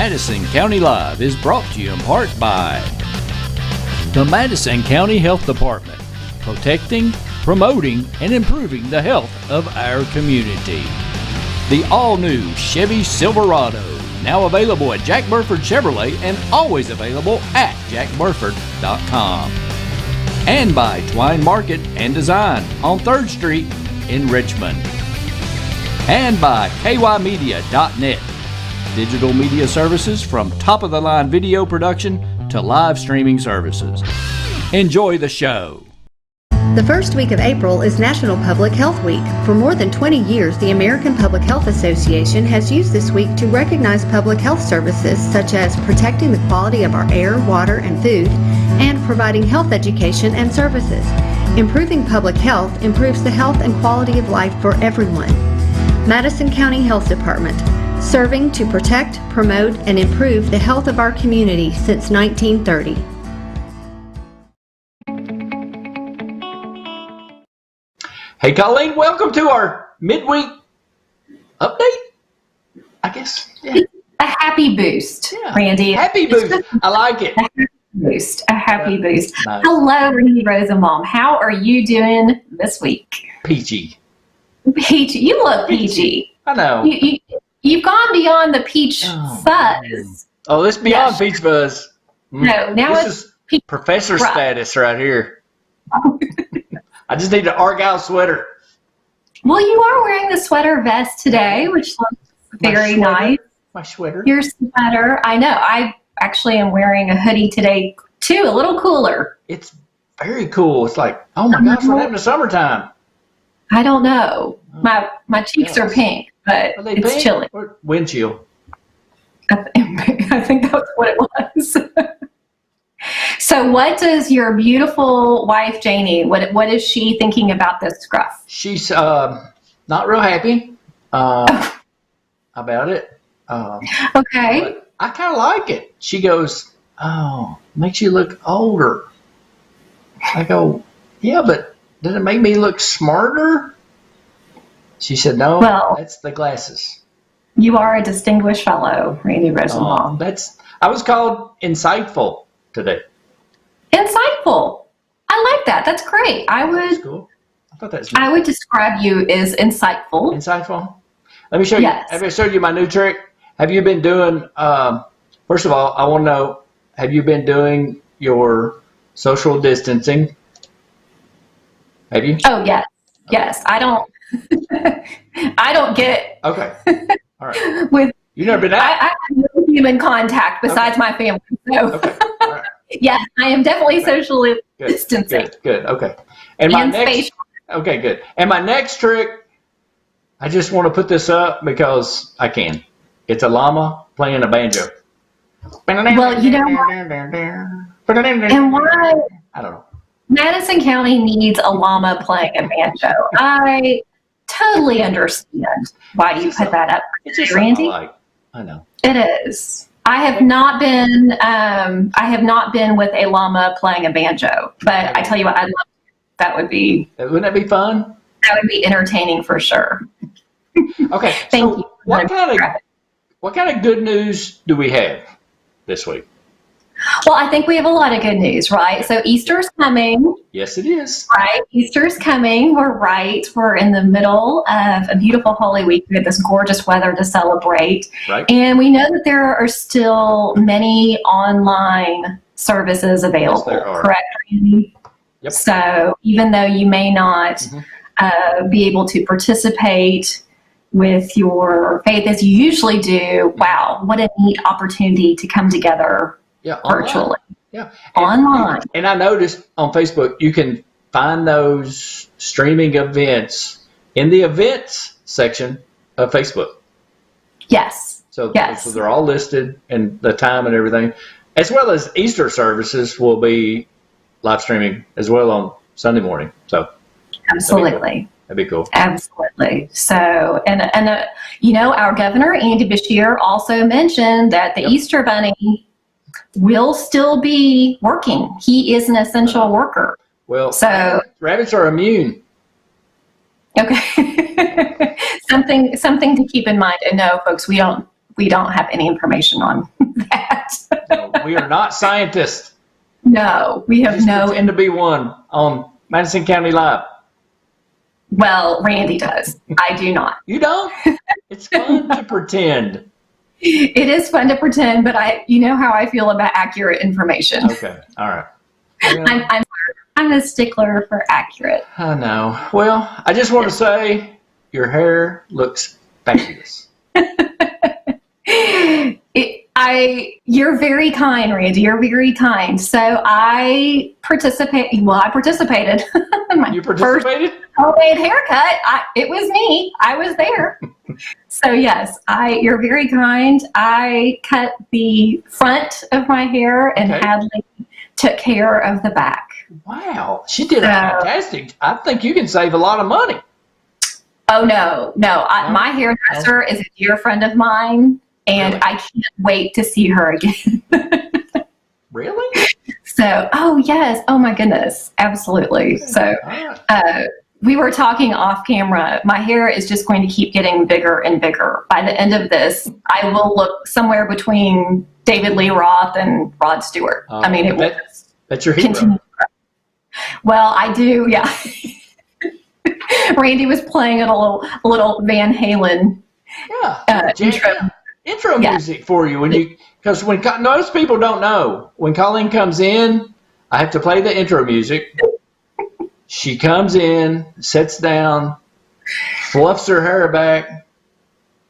Madison County Live is brought to you in part by the Madison County Health Department, protecting, promoting, and improving the health of our community. The all-new Chevy Silverado, now available at Jack Burford Chevrolet and always available at jackburford.com. And by Twine Market and Design on 3rd Street in Richmond. And by kymedia.net, digital media services from top-of-the-line video production to live streaming services. Enjoy the show. The first week of April is National Public Health Week. For more than 20 years, the American Public Health Association has used this week to recognize public health services such as protecting the quality of our air, water, and food, and providing health education and services. Improving public health improves the health and quality of life for everyone. Madison County Health Department, serving to protect, promote, and improve the health of our community since 1930. Hey, Colleen, welcome to our midweek update, I guess. Yeah. A happy boost, Randy. Happy boost. I like it. A happy boost. Nice. Hello, Randy Rosenbaum. How are you doing this week? Peachy. Peachy. You look peachy. I know. You've gone beyond the peach fuzz. Oh, this beyond peach fuzz. No, now this it's is peach professor rough. status right here. I just need an Argyle sweater. Well, you are wearing the sweater vest today, which looks very nice. My sweater. Your sweater. I know. I actually am wearing a hoodie today, too, a little cooler. It's very cool. It's like, oh my gosh, what happened to summertime? I don't know. My cheeks are pink, but it's pink? chilly. Or wind chill. I think that's what it was. So what does your beautiful wife, Janie, what is she thinking about this scruff? She's not real happy about it. Okay. But I kind of like it. She goes, oh, makes you look older. I go, yeah, but does it make me look smarter? She said, no, that's the glasses. You are a distinguished fellow, Randy Rosenbaum. I was called insightful today. Insightful. I like that. That's great. That's cool. I thought that's I would describe you as insightful. Insightful? Let me show you. Yes. Have I showed you my new trick? Have you been doing, first of all, I want to know, have you been doing your social distancing? Have you? Oh, yes. Yes. I don't get Okay. All right. with You've never been out? I have no human contact besides my family. So Okay. All right. yes, I am definitely socially distancing. Good. Okay. And my next spatial. Okay, good. And my next trick, I just want to put this up because I can. It's a llama playing a banjo. Well, you know what? And why I don't know. Madison County needs a llama playing a banjo. I totally understand why you put that up, It's just Randy. I know. It is. I have not been with a llama playing a banjo, but I tell you what, I'd love that. Wouldn't that be fun? That would be entertaining for sure. Okay. Thank you. What kind of good news do we have this week? Well, I think we have a lot of good news, right? So Easter's coming. Yes, it is. Right. Easter's coming. We're in the middle of a beautiful Holy Week. We have this gorgeous weather to celebrate. Right. And we know that there are still many online services available. Yes, there are. Correct, Randy? Yep. So even though you may not be able to participate with your faith as you usually do, wow, what a neat opportunity to come together virtually. Yeah. Online. And I noticed on Facebook, you can find those streaming events in the events section of Facebook. Yes. So they're all listed and the time and everything, as well as Easter services will be live streaming as well on Sunday morning. So absolutely. That'd be cool. Absolutely. So, and our governor, Andy Beshear, also mentioned that the Easter Bunny will still be working. He is an essential worker. Well, so rabbits are immune. Okay. something to keep in mind. And no, folks, we don't we don't have any information on that. No, we are not scientists. No, we have Just no. pretend to be one on Madison County Live. Well, Randy does. I do not. You don't? It's fun to pretend. It is fun to pretend, but you know how I feel about accurate information. Okay, all right. Well, I'm a stickler for accurate. I know. Well, I just want to say your hair looks fabulous. You're very kind, Randy. You're very kind. So I participated. You participated? First homemade haircut. It was me. I was there. So yes, you're very kind. I cut the front of my hair, and Hadley took care of the back. Wow, she did fantastic. I think you can save a lot of money. Oh no. My hairdresser is a dear friend of mine. And really? I can't wait to see her again. Really? So, oh yes. Oh my goodness. Absolutely. So, we were talking off camera. My hair is just going to keep getting bigger and bigger. By the end of this, I will look somewhere between David Lee Roth and Rod Stewart. I mean, it will that's your hero. Continue. Well, I do. Yeah. Randy was playing a little Van Halen. Intro music for you because when most people don't know when Colleen comes in, I have to play the intro music. She comes in, sits down, fluffs her hair back,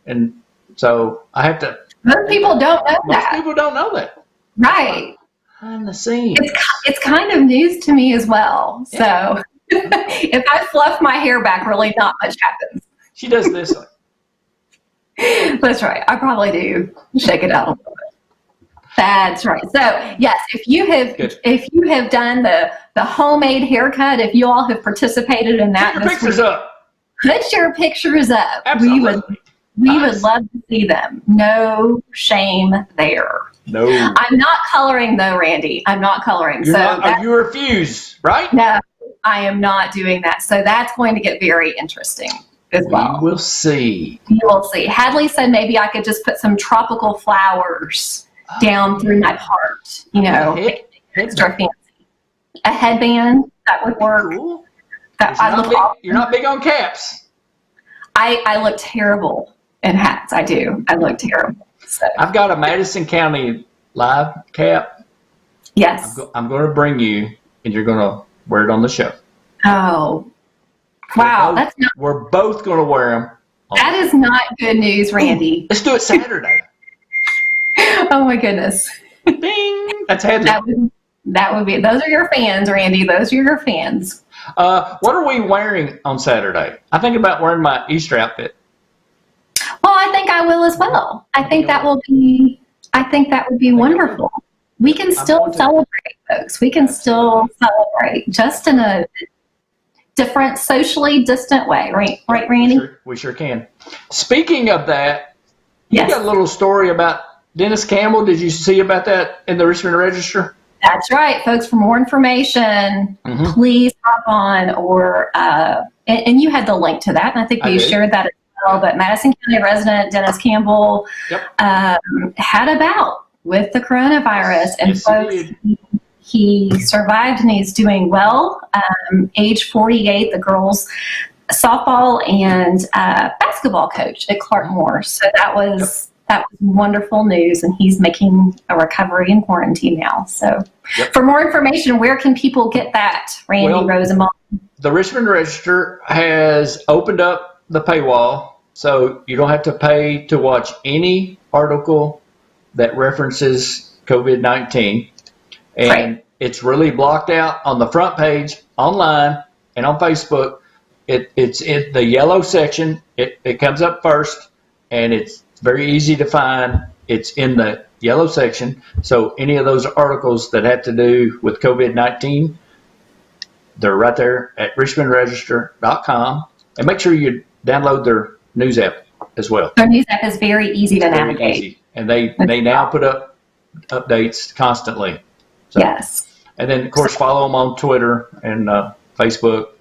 and so I have to. Most people don't know that. Most people don't know that. Right. Behind the scenes. It's kind of news to me as well. Yeah. So if I fluff my hair back, really not much happens. She does this. That's right. I probably do shake it out a little bit. That's right. So yes, if you have done the homemade haircut, if you all have participated in that, put your pictures up. Put your pictures up. Absolutely. We would love to see them. No shame there. No. I'm not coloring though, Randy. I'm not coloring. You refuse, right? No, I am not doing that. So that's going to get very interesting. As well. We will see. You will see. Hadley said maybe I could just put some tropical flowers down through my part. You know, extra fancy. A headband that would work. Cool. You're not big on caps. I look terrible in hats. I do. I look terrible. So. I've got a Madison County Live cap. Yes. I'm going to bring you, and you're going to wear it on the show. Oh. Wow, we're both going to wear them. That is not good news, Randy. Ooh, let's do it Saturday. Oh my goodness. Ding. That's Hadley. That would be. Those are your fans, Randy. Those are your fans. What are we wearing on Saturday? I think about wearing my Easter outfit. Well, I think I will as well. I think that would be wonderful. We can still celebrate, folks. We can still celebrate, just in a different, socially distant way, right, Randy? We sure can. Speaking of that, yes. You got a little story about Dennis Campbell. Did you see about that in the Richmond Register? That's right, folks. For more information, please hop on and you had the link to that, and I think we shared that as well. But Madison County resident Dennis Campbell had a bout with the coronavirus, and folks. He survived and he's doing well. Age 48, the girls softball and basketball coach at Clark Moore. So that was wonderful news, and he's making a recovery in quarantine now. So for more information, where can people get that, Randy Rosenbaum? The Richmond Register has opened up the paywall, so you don't have to pay to watch any article that references COVID-19. And it's really blocked out on the front page, online, and on Facebook. It's in the yellow section. It comes up first, and it's very easy to find. It's in the yellow section. So any of those articles that have to do with COVID-19, they're right there at richmondregister.com. And make sure you download their news app as well. Their news app is very easy to navigate. Easy. And they now put up updates constantly. So, yes. And then, of course, follow them on Twitter and Facebook,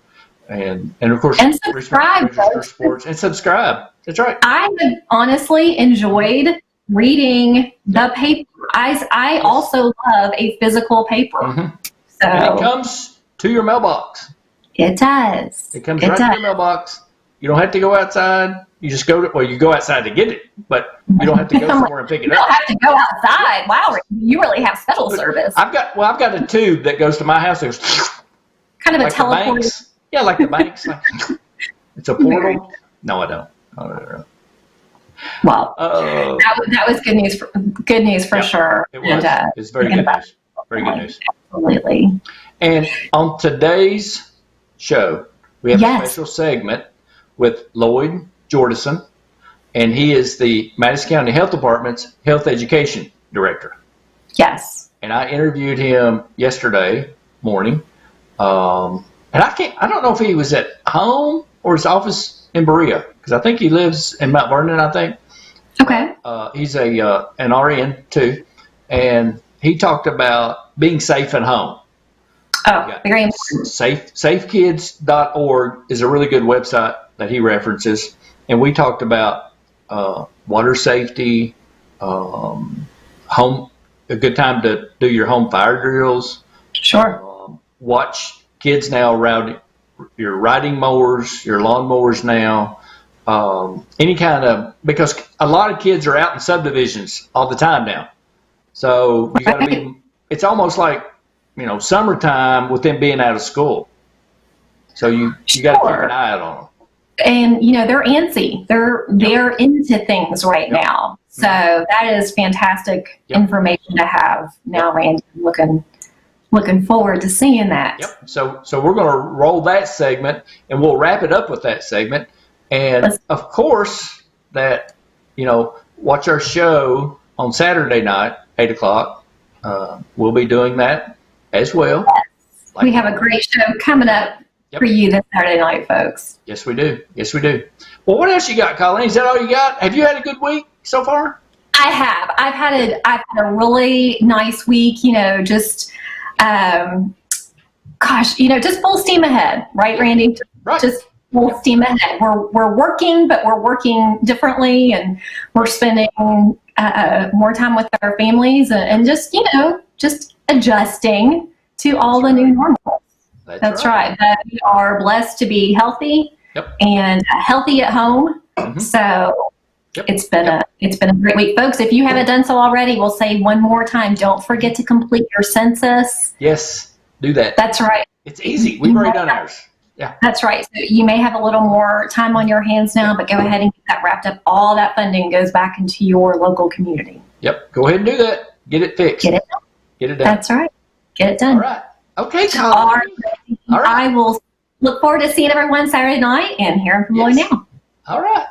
and of course, subscribe, Register Sports, and subscribe. That's right. I have honestly enjoyed reading the paper. I also love a physical paper. Mm-hmm. So And it comes to your mailbox. it does. It comes right to your mailbox. You don't have to go outside. You just go to, well, you go outside to get it, but you don't have to go somewhere and pick it You don't up. have to go outside. Wow, you really have special service. I've got a tube that goes to my house. It goes Kind of a like the teleport. banks. Yeah, like the banks. Like, it's a portal. No, I don't. No. Well, Oh, that was good news. Good news for Yep, sure. it was. It's very good news. Very good news. Absolutely. And on today's show, we have a Yes. special segment with Lloyd Jordison, and he is the Madison County Health Department's Health Education Director. Yes. And I interviewed him yesterday morning. And I don't know if he was at home or his office in Berea, because I think he lives in Mount Vernon, I think. Okay. He's an RN too, and he talked about being safe at home. Oh, very important. Safekids.org is a really good website that he references, and we talked about water safety, home, a good time to do your home fire drills. Sure. Watch kids now around your riding mowers, your lawn mowers now, any kind of, because a lot of kids are out in subdivisions all the time now. So you got to be, it's almost like, summertime with them being out of school. So you got to keep an eye out on them. And they're antsy. They're into things right now. So that is fantastic information to have now, Randy. Looking forward to seeing that. Yep. So we're going to roll that segment, and we'll wrap it up with that segment. And of course, that watch our show on Saturday night, 8:00. We'll be doing that as well. Yes. We have a great show coming up for you this Saturday night, folks. Yes, we do. Well, what else you got, Colleen? Is that all you got? Have you had a good week so far? I have. I've had a really nice week. Just just full steam ahead, right, Randy? Right. Just full steam ahead. We're working, but we're working differently, and we're spending more time with our families, and just adjusting to all the new normals. That's right. But we are blessed to be healthy and healthy at home. Mm-hmm. So it's been a great week, folks. If you haven't done so already, we'll say one more time: don't forget to complete your census. Yes, do that. That's right. It's easy. We've already done ours. Yeah. That's right. So you may have a little more time on your hands now, but go ahead and get that wrapped up. All that funding goes back into your local community. Yep. Go ahead and do that. Get it fixed. Get it done. Get it done. That's right. Get it done. All right. Okay, Colleen. All right. I will look forward to seeing everyone Saturday night and hearing from Lloyd now. All right.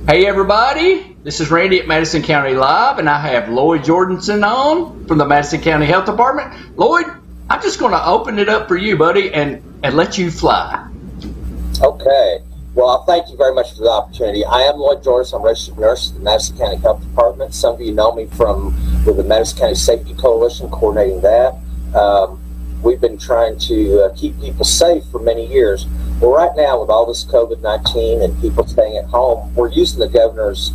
Hey everybody, this is Randy at Madison County Live, and I have Lloyd Jordison on from the Madison County Health Department. Lloyd, I'm just going to open it up for you, buddy, and let you fly. Okay. Well, thank you very much for the opportunity. I am Lloyd Jordison. I'm a registered nurse at the Madison County Health Department. Some of you know me with the Madison County Safety Coalition, coordinating that. We've been trying to keep people safe for many years. Well, right now, with all this COVID-19 and people staying at home, we're using the governor's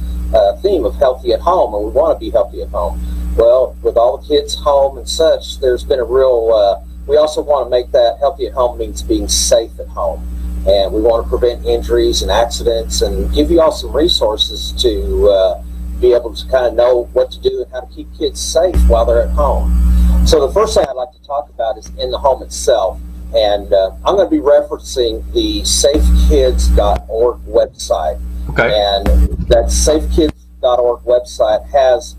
theme of healthy at home, and we want to be healthy at home. Well, with all the kids home and such, there's been a real, we also want to make that healthy at home means being safe at home. And we want to prevent injuries and accidents and give you all some resources to be able to kind of know what to do and how to keep kids safe while they're at home. So the first thing I'd like to talk about is in the home itself. And I'm going to be referencing the safekids.org website. Okay. And that safekids.org website has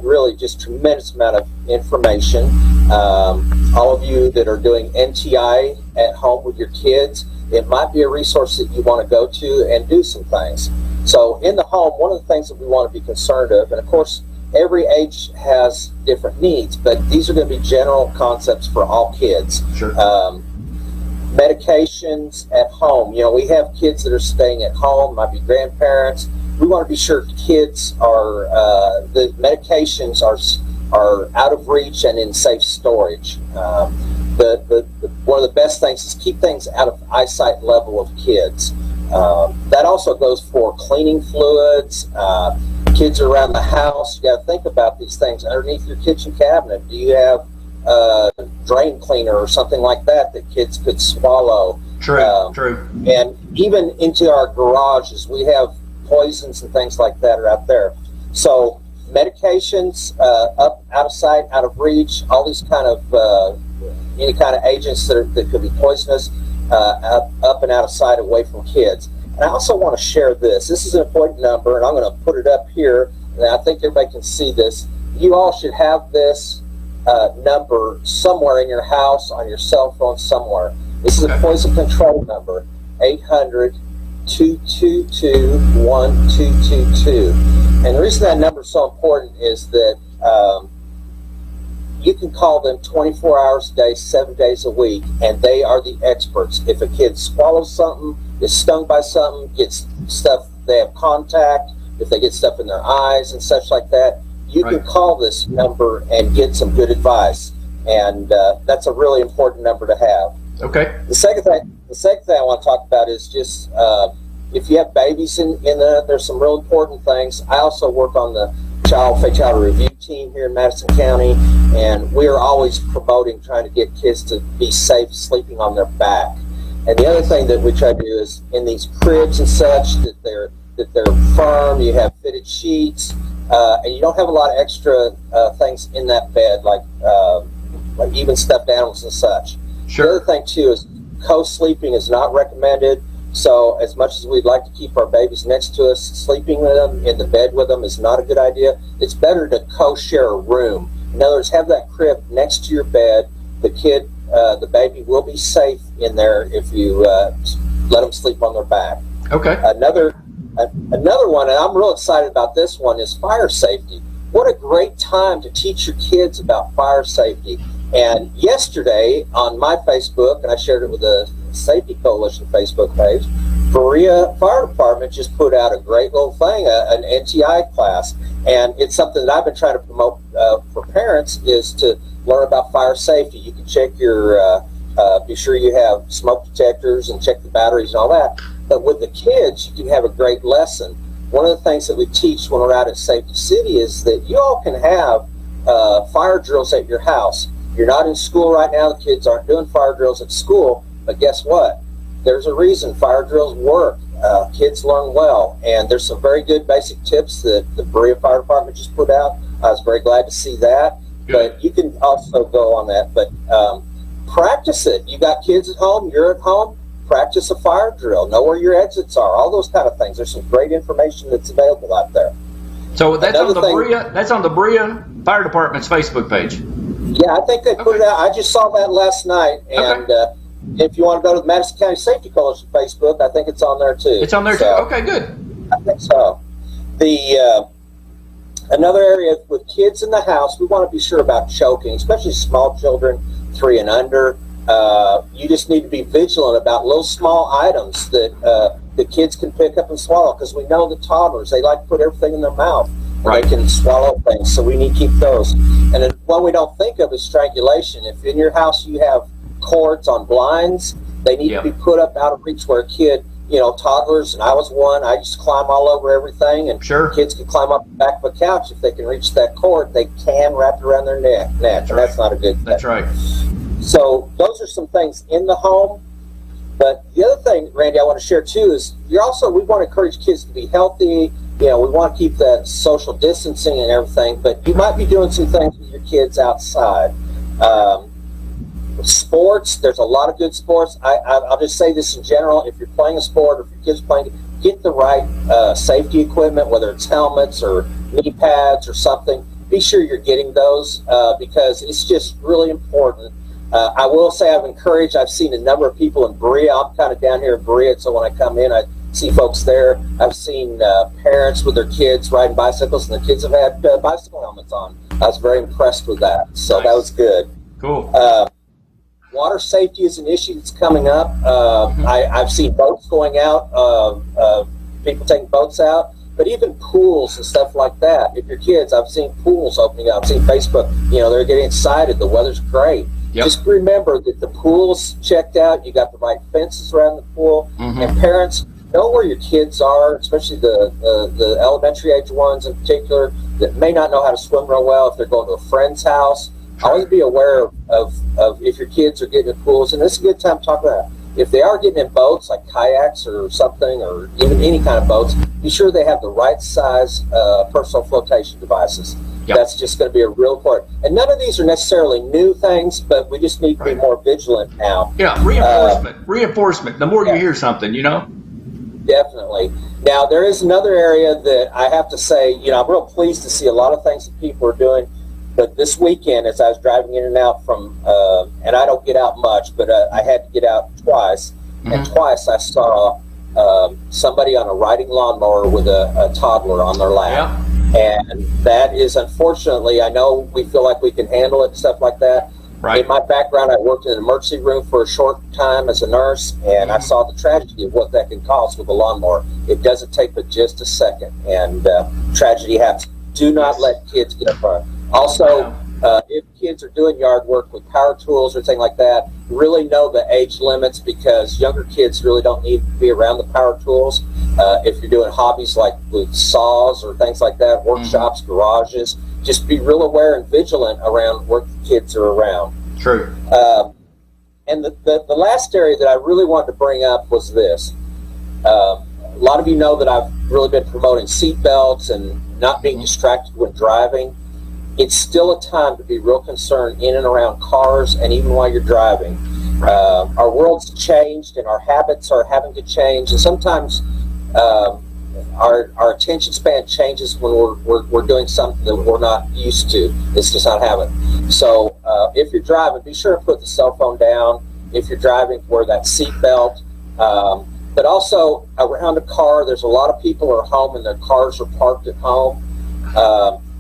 really just tremendous amount of information. All of you that are doing NTI at home with your kids, it might be a resource that you want to go to and do some things. So in the home, one of the things that we want to be concerned of, and of course, every age has different needs, but these are going to be general concepts for all kids. Sure. Medications at home. We have kids that are staying at home, might be grandparents. We want to be sure kids are, the medications are are out of reach and in safe storage. One of the best things is keep things out of eyesight level of kids. That also goes for cleaning fluids. Kids are around the house. You got to think about these things. Underneath your kitchen cabinet, do you have drain cleaner or something like that that kids could swallow? True. And even into our garages, we have poisons and things like that are out there. So medications, up, out of sight, out of reach, all these kind of any kind of agents that could be poisonous, up and out of sight, away from kids. And I also want to share this. This is an important number, and I'm going to put it up here, and I think everybody can see this. You all should have this number somewhere in your house, on your cell phone somewhere. This is a poison control number, 800-222-1222. And the reason that number is so important is that you can call them 24 hours a day, 7 days a week, and they are the experts. If a kid swallows something, is stung by something, gets stuff, they have contact, if they get stuff in their eyes and such like that, you can call this number and get some good advice. And that's a really important number to have. Okay. The second thing I want to talk about is just if you have babies in there, there's some real important things. I also work on the child fatality review team here in Madison County, and we are always promoting trying to get kids to be safe sleeping on their back. And the other thing that we try to do is in these cribs and such that they're firm, you have fitted sheets, and you don't have a lot of extra things in that bed like even stuffed animals and such. Sure. The other thing too is co-sleeping is not recommended. So as much as we'd like to keep our babies next to us, sleeping with them in the bed with them is not a good idea. It's better to co-share a room. In other words, have that crib next to your bed. The kid, the baby will be safe in there if you let them sleep on their back. Okay. Another one, and I'm real excited about this one, is fire safety. What a great time to teach your kids about fire safety. And yesterday on my Facebook, and I shared it with the Safety Coalition Facebook page, Berea Fire Department just put out a great little thing, an NTI class. And it's something that I've been trying to promote for parents, is to learn about fire safety. You can check your, be sure you have smoke detectors and check the batteries and all that. But with the kids, you can have a great lesson. One of the things that we teach when we're out at Safety City is that you all can have fire drills at your house. You're not in school right now. The kids aren't doing fire drills at school. But guess what? There's a reason fire drills work. Kids learn well. And there's some very good basic tips that the Berea Fire Department just put out. I was very glad to see that. Good. But you can also go on that. But practice it. You got kids at home. You're at home. Practice a fire drill. Know where your exits are. All those kind of things. There's some great information that's available out there. So that's on the Berea. That's on the Berea Fire Department's Facebook page. Yeah, I think they put it out. I just saw that last night, and if you want to go to the Madison County Safety Coalition Facebook, I think it's on there too. It's on there too. Okay, good. I think so. The another area with kids in the house, we want to be sure about choking, especially small children, 3 and under. You just need to be vigilant about little small items that the kids can pick up and swallow, because we know the toddlers, they like to put everything in their mouth. Right. They can swallow things, so we need to keep those. And then one we don't think of is strangulation. If in your house you have cords on blinds, they need to be put up out of reach where a kid, toddlers, and I was one, I used to climb all over everything, and kids can climb up the back of a couch. If they can reach that cord, they can wrap it around their neck, and that's not a good thing. That's right. So those are some things in the home. But the other thing, Randy, I want to share too is we want to encourage kids to be healthy. We want to keep that social distancing and everything, but you might be doing some things with your kids outside. Sports, there's a lot of good sports. I'll just say this in general. If you're playing a sport or if your kids are playing, get the right safety equipment, whether it's helmets or knee pads or something. Be sure you're getting those because it's just really important. I will say I've seen a number of people in Berea. I'm kind of down here in Berea, so when I come in, I see folks there. I've seen parents with their kids riding bicycles, and the kids have had bicycle helmets on. I was very impressed with that, so that was good. Cool. Water safety is an issue that's coming up. I've seen boats going out, people taking boats out, but even pools and stuff like that. If your kids, I've seen pools opening up, I've seen Facebook, they're getting excited, the weather's great. Yep. Just remember that the pool's checked out, you got the right fences around the pool, and parents, know where your kids are, especially the elementary age ones in particular that may not know how to swim real well if they're going to a friend's house. Always be aware of if your kids are getting in pools, and this is a good time to talk about that. If they are getting in boats like kayaks or something, or even any kind of boats, be sure they have the right size personal flotation devices. Yep. That's just going to be a real important. And none of these are necessarily new things, but we just need to be more vigilant now. Yeah, reinforcement. The more you hear something, Definitely. Now, there is another area that I have to say, I'm real pleased to see a lot of things that people are doing. But this weekend, as I was driving in and out from, and I don't get out much, but I had to get out twice. And twice I saw somebody on a riding lawnmower with a toddler on their lap. Yeah. And that is, unfortunately, I know we feel like we can handle it and stuff like that. Right. In my background, I worked in an emergency room for a short time as a nurse, and I saw the tragedy of what that can cause with a lawnmower. It doesn't take but just a second, and tragedy happens. Do not let kids get up front. Also, if kids are doing yard work with power tools or anything like that, really know the age limits, because younger kids really don't need to be around the power tools. If you're doing hobbies like with saws or things like that, workshops, garages, just be real aware and vigilant around where kids are around. True. And the last area that I really wanted to bring up was this. A lot of you know that I've really been promoting seat belts and not being distracted when driving. It's still a time to be real concerned in and around cars and even while you're driving. Our world's changed and our habits are having to change, and sometimes our attention span changes when we're doing something that we're not used to. It's just not habit. So if you're driving, be sure to put the cell phone down. If you're driving, wear that seat belt. But also around a car, there's a lot of people are home and their cars are parked at home.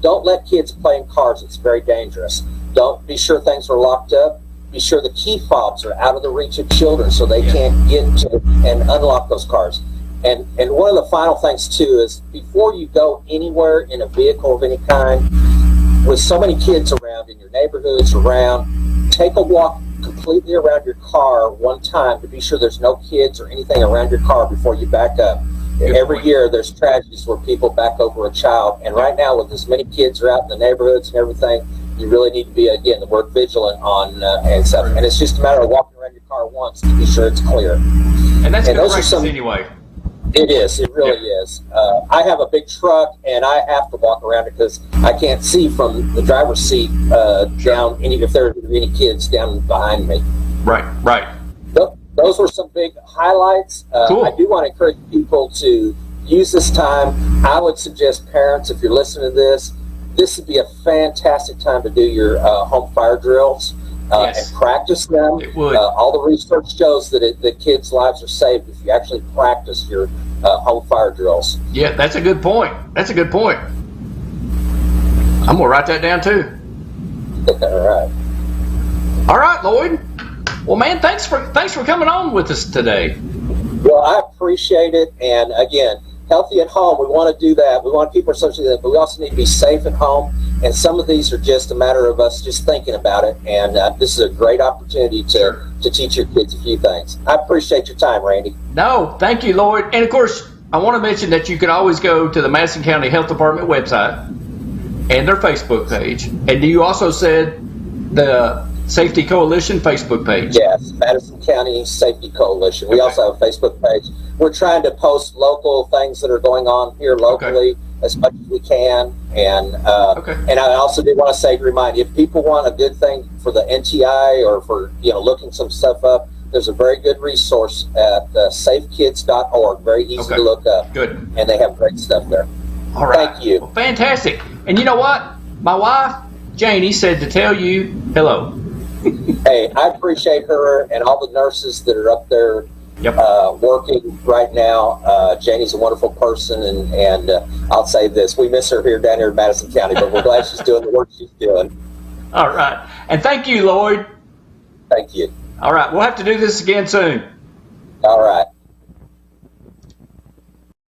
Don't let kids play in cars. It's very dangerous. Don't be sure things are locked up. Be sure the key fobs are out of the reach of children so they can't get to and unlock those cars. And one of the final things too is, before you go anywhere in a vehicle of any kind, with so many kids around in your neighborhoods around, take a walk completely around your car one time to be sure there's no kids or anything around your car before you back up. Every year there's tragedies where people back over a child, and right now with as many kids are out in the neighborhoods and everything, you really need to be, again, the word vigilant on and stuff. And it's just a matter of walking around your car once to be sure it's clear. And that's good practice anyway. It is. It really is. I have a big truck, and I have to walk around it because I can't see from the driver's seat down if there are any kids down behind me. Right. Those were some big highlights. Cool. I do want to encourage people to use this time. I would suggest parents, if you're listening to this would be a fantastic time to do your home fire drills and practice them. It would. All the research shows that kids' lives are saved if you actually practice your home fire drills. Yeah, that's a good point. I'm going to write that down too. All right, Lloyd. Well, man, thanks for coming on with us today. Well, I appreciate it. And again, healthy at home, we want to do that. We want people socially, but we also need to be safe at home. And some of these are just a matter of us just thinking about it. And this is a great opportunity to teach your kids a few things. I appreciate your time, Randy. No, thank you, Lloyd. And of course, I want to mention that you can always go to the Madison County Health Department website and their Facebook page. And you also said the Safety Coalition Facebook page. Yes, Madison County Safety Coalition. We also have a Facebook page. We're trying to post local things that are going on here locally as much as we can. And and I also did want to say, remind you, if people want a good thing for the NTI or for looking some stuff up, there's a very good resource at safekids.org. Very easy to look up. Good. And they have great stuff there. All right. Thank you. Well, fantastic. And you know what? My wife, Janie, said to tell you hello. Hey, I appreciate her and all the nurses that are up there working right now. Janie's a wonderful person, and I'll say this, we miss her down here in Madison County, but we're glad she's doing the work she's doing. All right. And thank you, Lloyd. Thank you. All right. We'll have to do this again soon. All right.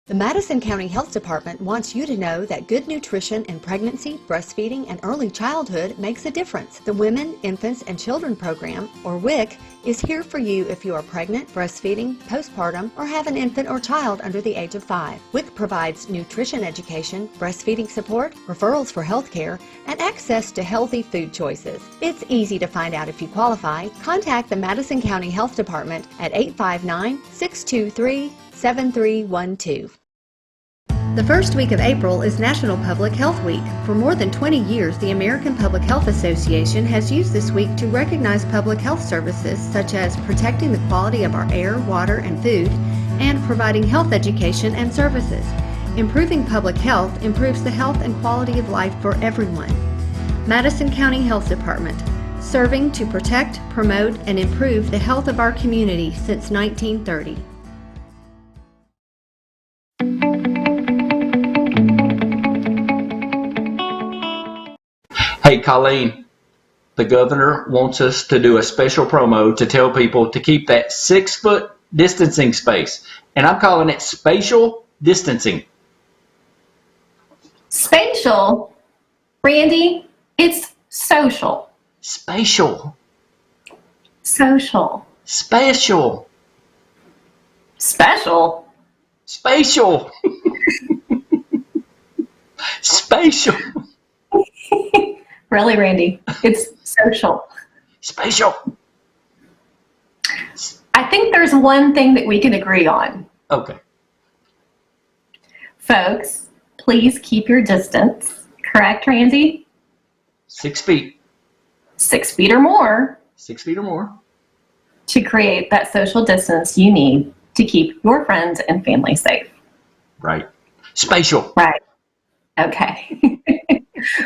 The Madison County Health Department wants you to know that good nutrition in pregnancy, breastfeeding, and early childhood makes a difference. The Women, Infants, and Children Program, or WIC, is here for you if you are pregnant, breastfeeding, postpartum, or have an infant or child under the age of 5. WIC provides nutrition education, breastfeeding support, referrals for health care, and access to healthy food choices. It's easy to find out if you qualify. Contact the Madison County Health Department at 859-623-7312. The first week of April is National Public Health Week. For more than 20 years, the American Public Health Association has used this week to recognize public health services such as protecting the quality of our air, water, and food, and providing health education and services. Improving public health improves the health and quality of life for everyone. Madison County Health Department, serving to protect, promote, and improve the health of our community since 1930. Hey, Colleen, the governor wants us to do a special promo to tell people to keep that 6-foot distancing space. And I'm calling it spatial distancing. Spatial? Randy, it's social. Spatial. Social. Spatial. Special? Spatial. Spatial. Really, Randy? It's social. Spatial. I think there's one thing that we can agree on. Okay. Folks, please keep your distance. Correct, Randy? 6 feet. 6 feet or more 6 feet or more. to create that social distance you need to keep your friends and family safe. Right. Spatial. Right. Okay.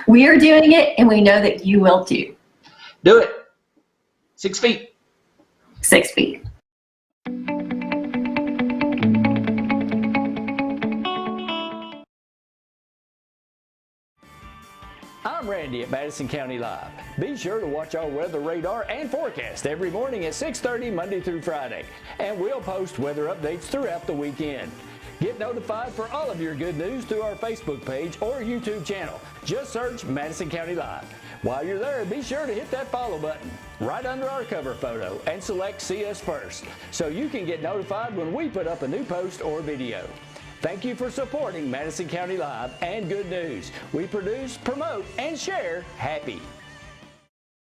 We are doing it, and we know that you will too. Do it. 6 feet. 6 feet. I'm Randy at Madison County Live. Be sure to watch our weather radar and forecast every morning at 6:30 Monday through Friday. And we'll post weather updates throughout the weekend. Get notified for all of your good news through our Facebook page or YouTube channel. Just search Madison County Live. While you're there, be sure to hit that follow button right under our cover photo and select See Us First so you can get notified when we put up a new post or video. Thank you for supporting Madison County Live and Good News. We produce, promote, and share happy.